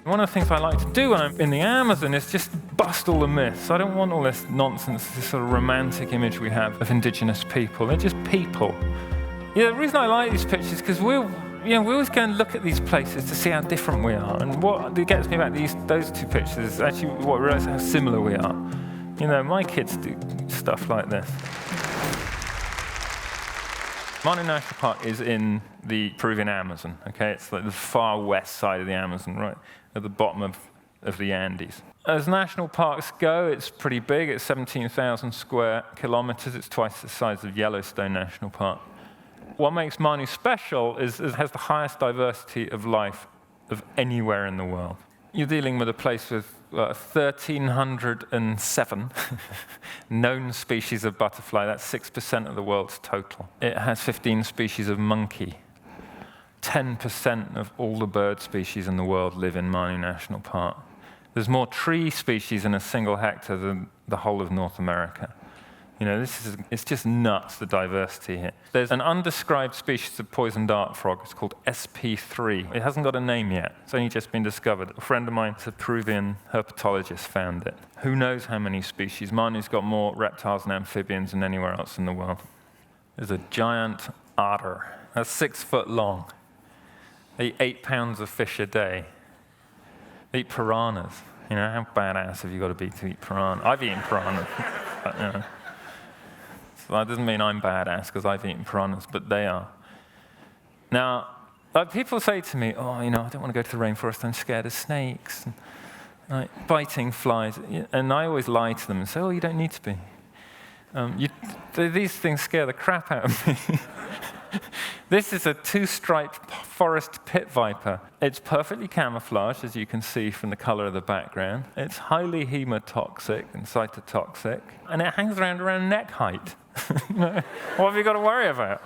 One of the things I like to do when I'm in the Amazon is just bust all the myths. I don't want all this nonsense, this sort of romantic image we have of indigenous people. They're just people. The reason I like these pictures is because we always go and look at these places to see how different we are. And what gets me about those two pictures is actually what I realize how similar we are. My kids do stuff like this. Manu National Park is in the Peruvian Amazon, okay? It's like the far west side of the Amazon, right at the bottom of the Andes. As national parks go, it's pretty big. It's 17,000 square kilometers. It's twice the size of Yellowstone National Park. What makes Manu special is it has the highest diversity of life of anywhere in the world. You're dealing with a place with 1,307 known species of butterfly. That's 6% of the world's total. It has 15 species of monkey. 10% of all the bird species in the world live in Manu National Park. There's more tree species in a single hectare than the whole of North America. It's just nuts, the diversity here. There's an undescribed species of poison dart frog. It's called SP3. It hasn't got a name yet. It's only just been discovered. A friend of mine, a Peruvian herpetologist, found it. Who knows how many species? Manu's got more reptiles and amphibians than anywhere else in the world. There's a giant otter. That's 6 foot long. They eat 8 pounds of fish a day. They eat piranhas. How badass have you got to be to eat piranha? I've eaten piranhas. But, that doesn't mean I'm badass because I've eaten piranhas, but they are. Now, people say to me, I don't want to go to the rainforest, I'm scared of snakes, and, biting flies. And I always lie to them and say, you don't need to be. These things scare the crap out of me. This is a 2-striped forest pit viper. It's perfectly camouflaged, as you can see from the color of the background. It's highly hemotoxic and cytotoxic, and it hangs around neck height. What have you got to worry about?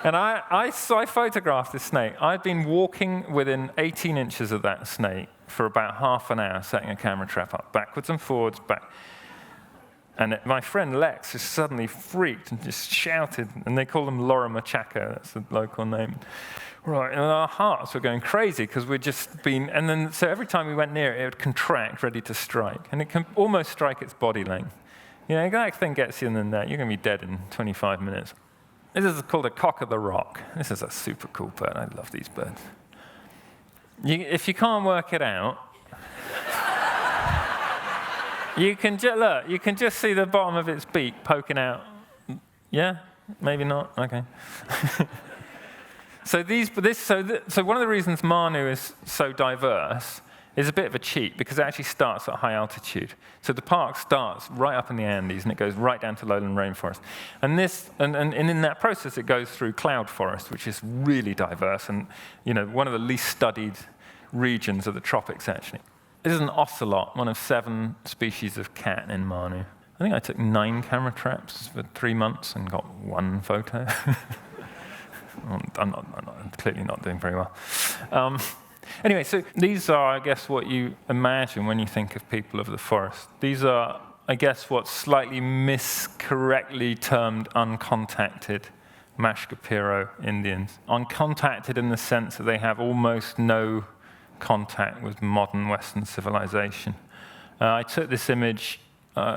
And I photographed this snake. I'd been walking within 18 inches of that snake for about half an hour, setting a camera trap up, backwards and forwards, back. And my friend Lex just suddenly freaked and just shouted, and they call them Lora Machaca, that's the local name. Right, and our hearts were going crazy because we'd just been, and then so every time we went near it, it would contract, ready to strike, and it can almost strike its body length. That thing gets you in the net, you're going to be dead in 25 minutes. This is called a cock of the rock. This is a super cool bird. I love these birds. If you can't work it out, you can just see the bottom of its beak poking out. Yeah? Maybe not? Okay. So one of the reasons Manu is so diverse is a bit of a cheat because it actually starts at high altitude. So the park starts right up in the Andes and it goes right down to lowland rainforest. And in that process it goes through cloud forest, which is really diverse and one of the least studied regions of the tropics actually. This is an ocelot, one of 7 species of cat in Manu. I think I took 9 camera traps for 3 months and got 1 photo. I'm clearly not doing very well. Anyway, so these are, I guess, what you imagine when you think of people of the forest. These are, I guess, what's slightly miscorrectly termed uncontacted Mashkapiro Indians. Uncontacted in the sense that they have almost no contact with modern Western civilization. I took this image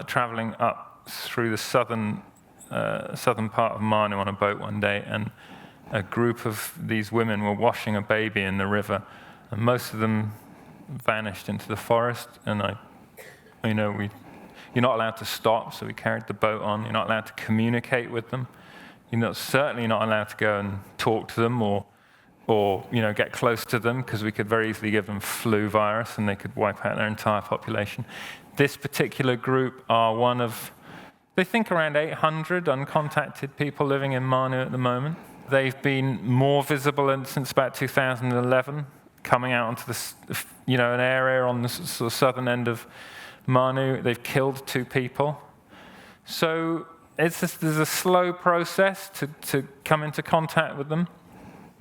traveling up through the southern part of Manu on a boat one day, and a group of these women were washing a baby in the river, and most of them vanished into the forest. And you're not allowed to stop, so we carried the boat on. You're not allowed to communicate with them. You're certainly not allowed to go and talk to them or get close to them, because we could very easily give them flu virus and they could wipe out their entire population. This particular group are one of, they think, around 800 uncontacted people living in Manu at the moment. They've been more visible since about 2011, coming out onto an area on the sort of southern end of Manu. They've killed 2 people. So there's a slow process to come into contact with them.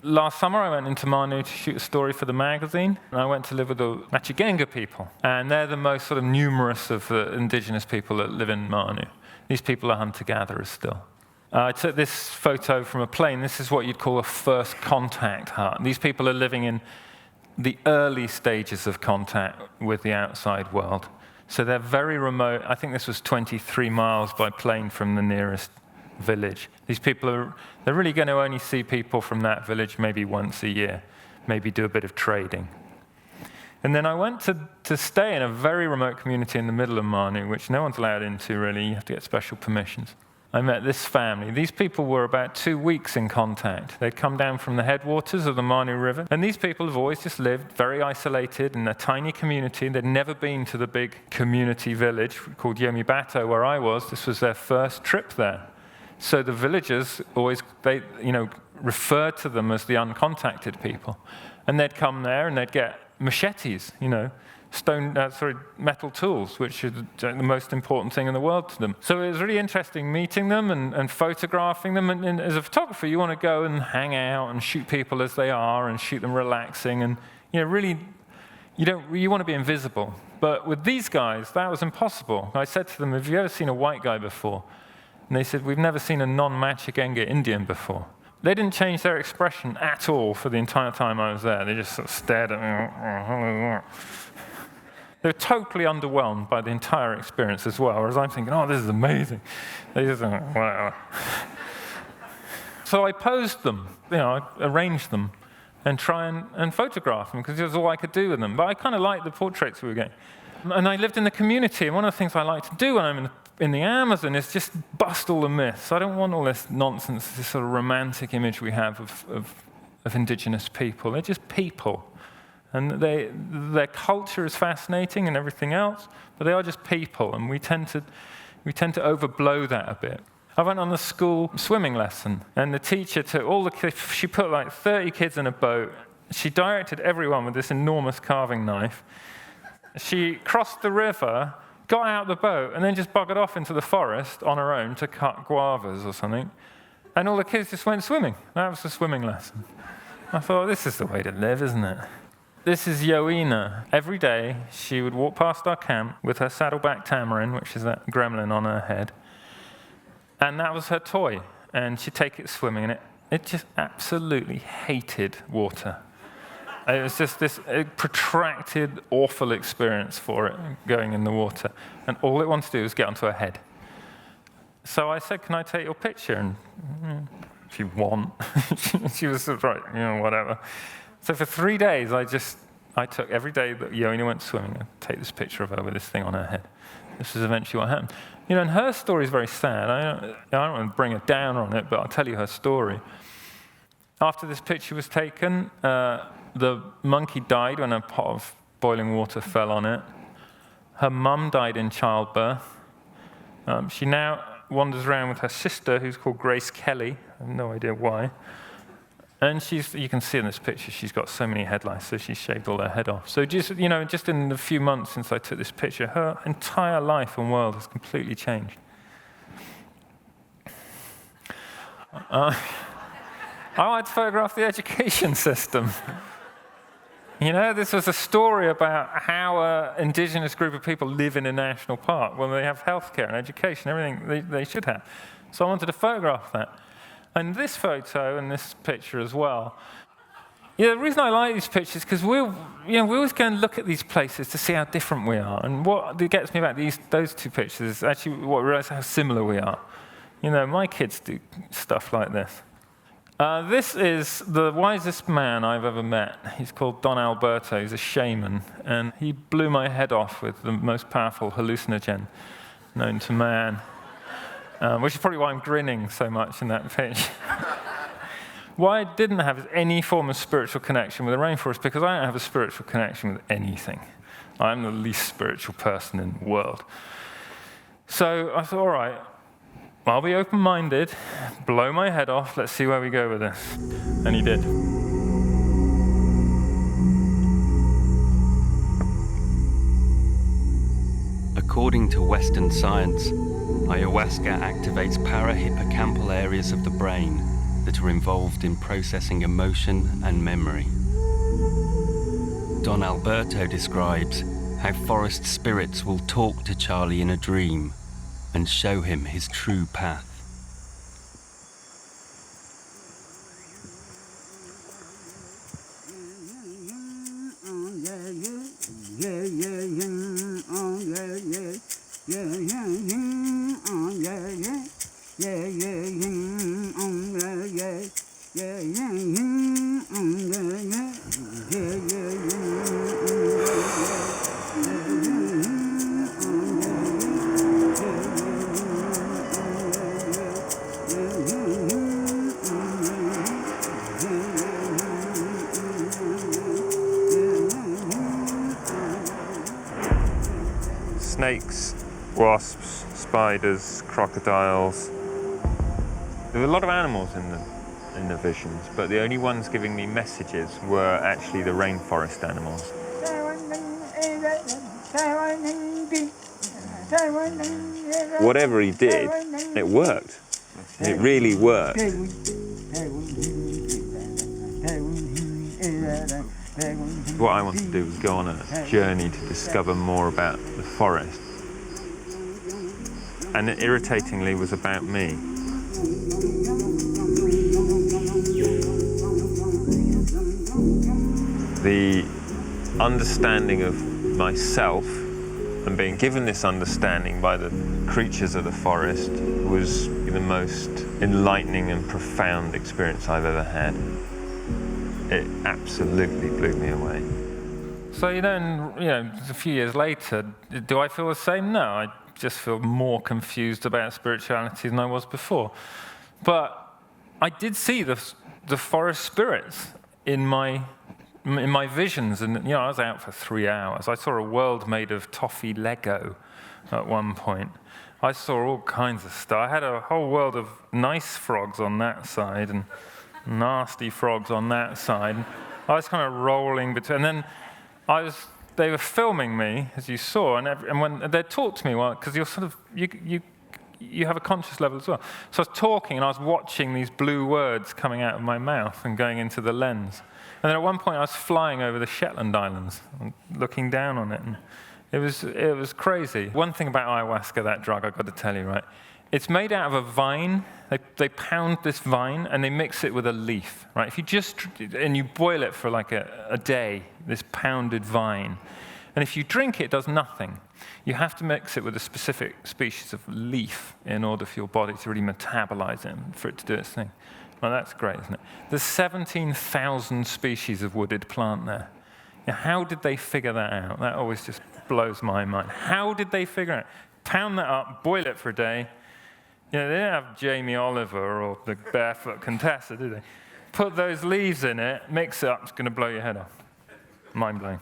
Last summer, I went into Manu to shoot a story for the magazine, and I went to live with the Machigenga people, and they're the most sort of numerous of the indigenous people that live in Manu. These people are hunter-gatherers still. I took this photo from a plane. This is what you'd call a first contact hut. These people are living in the early stages of contact with the outside world. So they're very remote. I think this was 23 miles by plane from the nearest village. These people they're really going to only see people from that village maybe once a year, maybe do a bit of trading. And then I went to stay in a very remote community in the middle of Manu, which no one's allowed into really. You have to get special permissions. I met this family. These people were about 2 weeks in contact. They'd come down from the headwaters of the Manu River. And these people have always just lived very isolated in a tiny community. They'd never been to the big community village called Yomibato, where I was. This was their first trip there. So the villagers always, referred to them as the uncontacted people. And they'd come there and they'd get machetes, metal tools, which are the most important thing in the world to them. So it was really interesting meeting them and photographing them. And as a photographer, you want to go and hang out and shoot people as they are and shoot them relaxing. And really, you want to be invisible. But with these guys, that was impossible. I said to them, have you ever seen a white guy before? And they said, we've never seen a non-Machigenga Indian before. They didn't change their expression at all for the entire time I was there. They just sort of stared at me. They were totally underwhelmed by the entire experience as well, whereas I'm thinking, oh, this is amazing. They just whatever. So I posed them, I arranged them and try and photograph them because it was all I could do with them. But I kind of liked the portraits we were getting. And I lived in the community, and one of the things I like to do when I'm in the Amazon is just bust all the myths. I don't want all this nonsense, this sort of romantic image we have of indigenous people. They're just people. And their culture is fascinating and everything else, but they are just people, and we tend to overblow that a bit. I went on a school swimming lesson, and the teacher took all the kids, she put like 30 kids in a boat. She directed everyone with this enormous carving knife. She crossed the river, got out the boat, and then just buggered off into the forest on her own to cut guavas or something. And all the kids just went swimming. That was the swimming lesson. I thought, this is the way to live, isn't it? This is Yoina. Every day, she would walk past our camp with her saddleback tamarin, which is that gremlin on her head. And that was her toy. And she'd take it swimming, and it just absolutely hated water. It was just this protracted, awful experience for it, going in the water. And all it wanted to do was get onto her head. So I said, can I take your picture? And if you want. She was sort of right, whatever. So for 3 days, I took every day that Yoina went swimming, I'd take this picture of her with this thing on her head. This is eventually what happened. And her story is very sad. I don't want to bring her down on it, but I'll tell you her story. After this picture was taken, the monkey died when a pot of boiling water fell on it. Her mum died in childbirth. She now wanders around with her sister, who's called Grace Kelly. I have no idea why. And you can see in this picture, she's got so many headlights, so she's shaved all her head off. So just in the few months since I took this picture, her entire life and world has completely changed. I wanted to photograph the education system. This was a story about how an indigenous group of people live in a national park when they have healthcare and education, everything they should have. So I wanted to photograph that. And this photo and this picture as well. The reason I like these pictures is because we always go and look at these places to see how different we are. And what gets me about those two pictures is actually what we realize how similar we are. My kids do stuff like this. This is the wisest man I've ever met. He's called Don Alberto. He's a shaman. And he blew my head off with the most powerful hallucinogen known to man. Which is probably why I'm grinning so much in that picture. Why I didn't have any form of spiritual connection with the rainforest, because I don't have a spiritual connection with anything. I'm the least spiritual person in the world. So I thought, all right, I'll be open-minded, blow my head off, let's see where we go with this. And he did. According to Western science, ayahuasca activates parahippocampal areas of the brain that are involved in processing emotion and memory. Don Alberto describes how forest spirits will talk to Charlie in a dream and show him his true path. snakes, wasps, spiders, crocodiles. There were a lot of animals in the visions, but the only ones giving me messages were actually the rainforest animals. Whatever he did, it worked. It really worked. What I wanted to do was go on a journey to discover more about the forest. And it irritatingly was about me. The understanding of myself and being given this understanding by the creatures of the forest was the most enlightening and profound experience I've ever had. It absolutely blew me away. So a few years later, do I feel the same? No, I just feel more confused about spirituality than I was before. But I did see the forest spirits in my visions, and I was out for 3 hours. I saw a world made of toffee Lego at one point. I saw all kinds of stuff. I had a whole world of nice frogs on that side and nasty frogs on that side. I was kind of rolling between, and then they were filming me, as you saw, and when they talked to me, because you're sort of you have a conscious level as well. So I was talking, and I was watching these blue words coming out of my mouth and going into the lens. And then at one point, I was flying over the Shetland Islands, and looking down on it, and it was crazy. One thing about ayahuasca, that drug, I've got to tell you, right? It's made out of a vine. They pound this vine, and they mix it with a leaf, right? If you boil it for like a day, this pounded vine, and if you drink it, it does nothing. You have to mix it with a specific species of leaf in order for your body to really metabolize it, for it to do its thing. Well, that's great, isn't it? There's 17,000 species of wooded plant there. Now, how did they figure that out? That always just blows my mind. How did they figure it out? Pound that up, boil it for a day. They didn't have Jamie Oliver or the Barefoot Contessa, did they? Put those leaves in it, mix it up, it's going to blow your head off. Mind blowing.